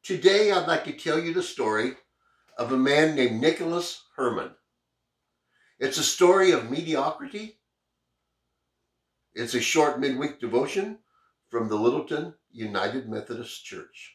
Today, I'd like to tell you the story of a man named Nicholas Herman. It's a story of mediocrity. It's a short midweek devotion from the Littleton United Methodist Church.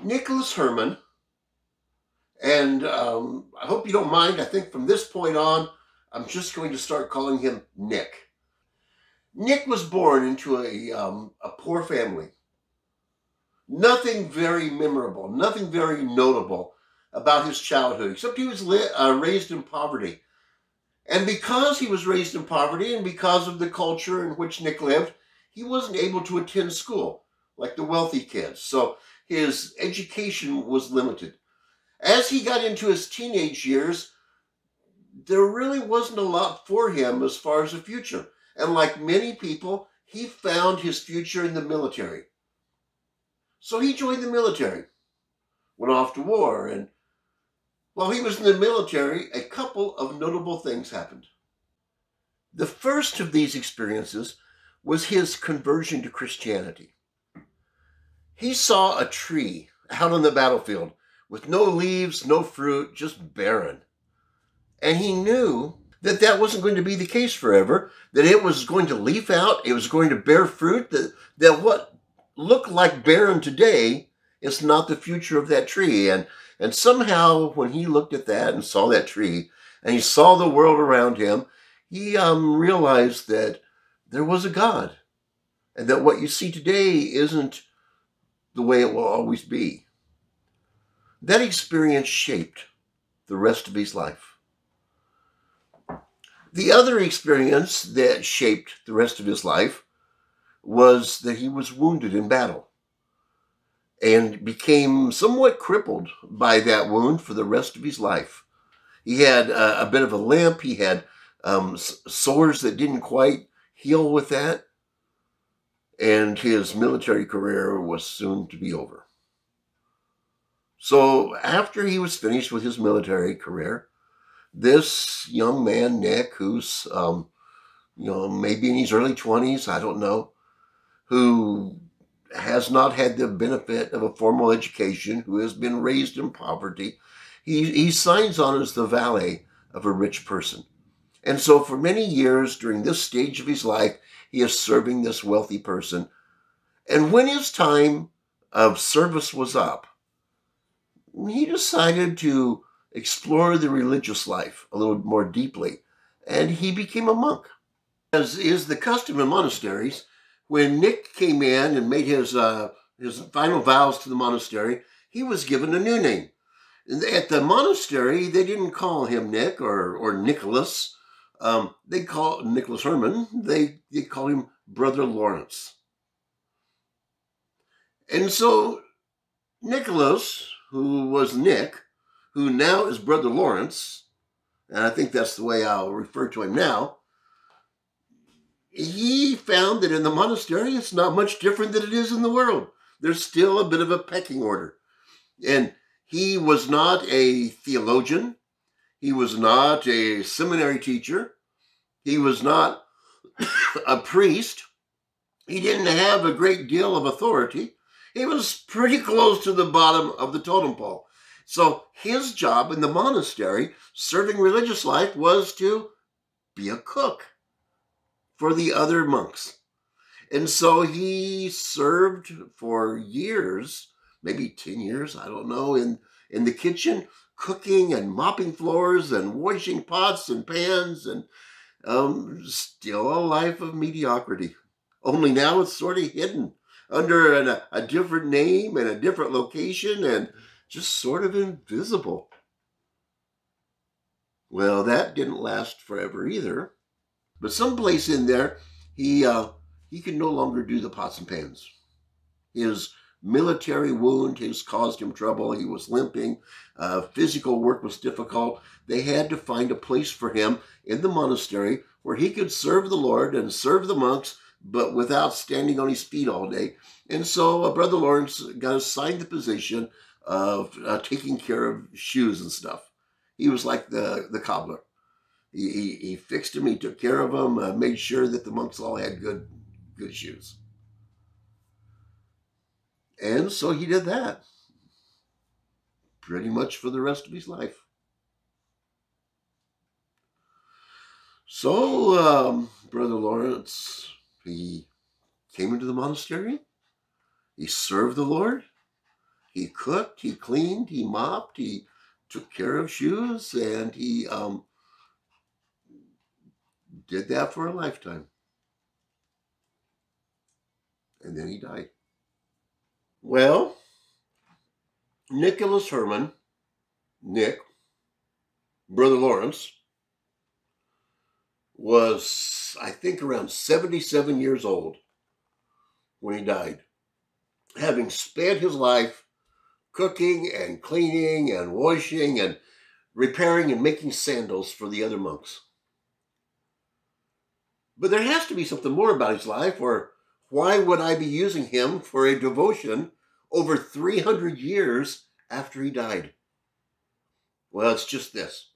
Nicholas Herman, and I hope you don't mind, I think from this point on, I'm just going to start calling him Nick. Nick was born into a poor family. Nothing very memorable, nothing very notable about his childhood, except he was raised in poverty. And because he was raised in poverty and because of the culture in which Nick lived, he wasn't able to attend school like the wealthy kids. So his education was limited. As he got into his teenage years, there really wasn't a lot for him as far as a future. And like many people, he found his future in the military. So he joined the military, went off to war, and while he was in the military, a couple of notable things happened. The first of these experiences was his conversion to Christianity. He saw a tree out on the battlefield with no leaves, no fruit, just barren. And he knew that that wasn't going to be the case forever, that it was going to leaf out, it was going to bear fruit, that what looked like barren today is not the future of that tree. And somehow when he looked at that and saw that tree, and he saw the world around him, he realized that there was a God, and that what you see today isn't the way it will always be. That experience shaped the rest of his life. The other experience that shaped the rest of his life was that he was wounded in battle and became somewhat crippled by that wound for the rest of his life. He had a bit of a limp. He had sores that didn't quite heal with that. And his military career was soon to be over. So after he was finished with his military career, this young man, Nick, who's, maybe in his early 20s, I don't know, who has not had the benefit of a formal education, who has been raised in poverty, he signs on as the valet of a rich person. And so for many years during this stage of his life, he is serving this wealthy person. And when his time of service was up, he decided to explore the religious life a little more deeply, and he became a monk. As is the custom in monasteries, when Nick came in and made his final vows to the monastery, he was given a new name. At the monastery, they didn't call him Nick or Nicholas. They call Nicholas Herman, they call him Brother Lawrence. And so Nicholas, who was Nick, who now is Brother Lawrence, and I think that's the way I'll refer to him now, he found that in the monastery it's not much different than it is in the world. There's still a bit of a pecking order. And he was not a theologian. He was not a seminary teacher. He was not a priest. He didn't have a great deal of authority. He was pretty close to the bottom of the totem pole. So his job in the monastery, serving religious life, was to be a cook for the other monks. And so he served for years, maybe 10 years, I don't know, in the kitchen, cooking and mopping floors and washing pots and pans, and still a life of mediocrity. Only now it's sort of hidden under a different name and a different location and just sort of invisible. Well, that didn't last forever either. But someplace in there, he could no longer do the pots and pans. His military wound has caused him trouble. He was limping. Physical work was difficult. They had to find a place for him in the monastery where he could serve the Lord and serve the monks, but without standing on his feet all day. And so Brother Lawrence got assigned the position of taking care of shoes and stuff. He was like the cobbler. He fixed them, he took care of them, made sure that the monks all had good shoes. And so he did that pretty much for the rest of his life. So Brother Lawrence, he came into the monastery, he served the Lord, he cooked, he cleaned, he mopped, he took care of shoes, and he did that for a lifetime. And then he died. Well, Nicholas Herman, Nick, Brother Lawrence, was, I think, around 77 years old when he died, having spent his life cooking and cleaning and washing and repairing and making sandals for the other monks. But there has to be something more about his life, or why would I be using him for a devotion over 300 years after he died? Well, it's just this.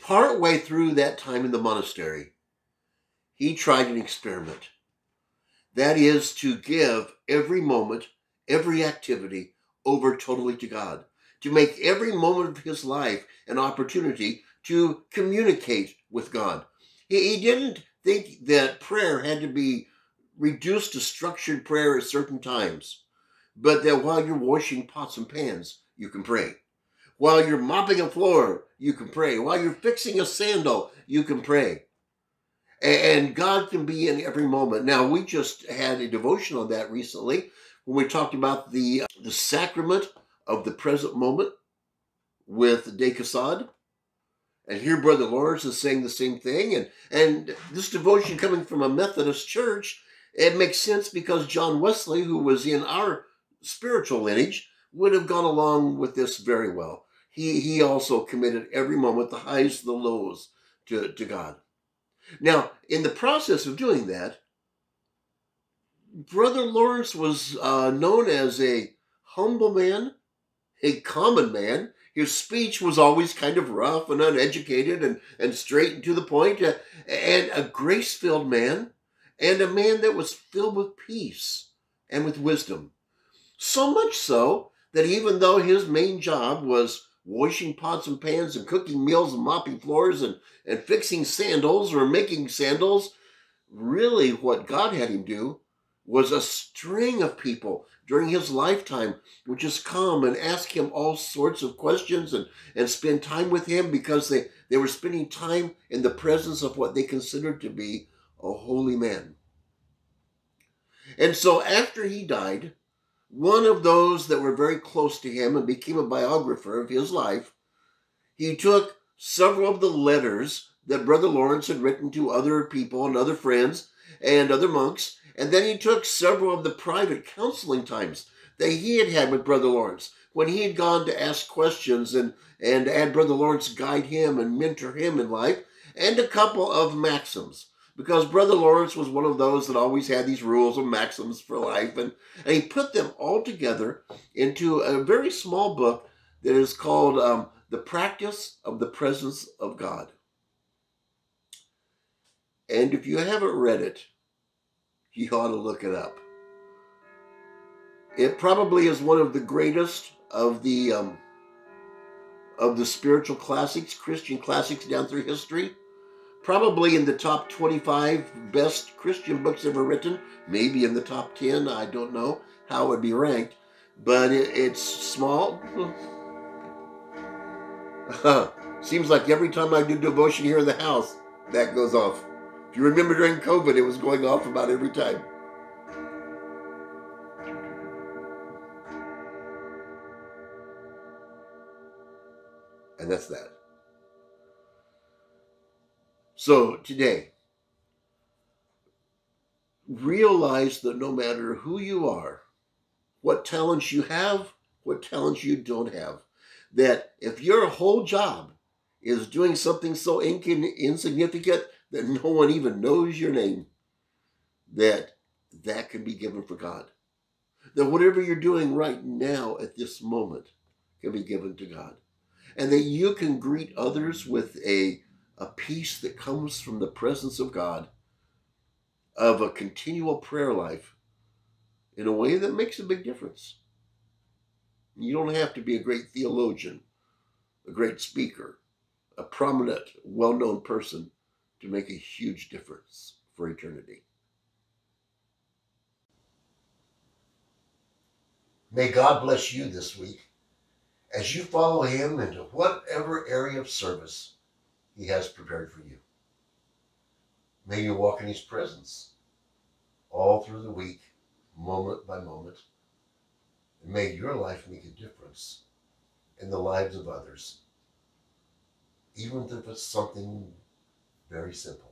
Partway through that time in the monastery, he tried an experiment. That is to give every moment, every activity over totally to God, to make every moment of his life an opportunity to communicate with God. He didn't think that prayer had to be reduced to structured prayer at certain times, but that while you're washing pots and pans, you can pray. While you're mopping a floor, you can pray. While you're fixing a sandal, you can pray. And God can be in every moment. Now, we just had a devotion on that recently when we talked about the sacrament of the present moment with De Cassade. And here Brother Lawrence is saying the same thing. And this devotion coming from a Methodist church, it makes sense because John Wesley, who was in our spiritual lineage, would have gone along with this very well. He also committed every moment, the highs, the lows, to God. Now, in the process of doing that, Brother Lawrence was known as a humble man, a common man. His speech was always kind of rough and uneducated and straight and to the point, and a grace-filled man, and a man that was filled with peace and with wisdom. So much so that even though his main job was washing pots and pans and cooking meals and mopping floors and fixing sandals or making sandals, really what God had him do was a string of people during his lifetime would just come and ask him all sorts of questions and spend time with him because they were spending time in the presence of what they considered to be a holy man. And so after he died, one of those that were very close to him and became a biographer of his life, he took several of the letters that Brother Lawrence had written to other people and other friends and other monks, and then he took several of the private counseling times that he had had with Brother Lawrence when he had gone to ask questions and had Brother Lawrence guide him and mentor him in life, and a couple of maxims. because Brother Lawrence was one of those that always had these rules and maxims for life, and he put them all together into a very small book that is called The Practice of the Presence of God. And if you haven't read it, you ought to look it up. It probably is one of the greatest of the spiritual classics, Christian classics down through history. Probably in the top 25 best Christian books ever written. Maybe in the top 10. I don't know how it would be ranked. But it's small. Seems like every time I do devotion here in the house, that goes off. If you remember during COVID, it was going off about every time. And that's that. So today, realize that no matter who you are, what talents you have, what talents you don't have, that if your whole job is doing something so insignificant that no one even knows your name, that can be given for God. That whatever you're doing right now at this moment can be given to God. And that you can greet others with a peace that comes from the presence of God, of a continual prayer life, in a way that makes a big difference. You don't have to be a great theologian, a great speaker, a prominent, well-known person to make a huge difference for eternity. May God bless you this week as you follow him into whatever area of service he has prepared for you. May you walk in his presence all through the week, moment by moment. And may your life make a difference in the lives of others, even if it's something very simple.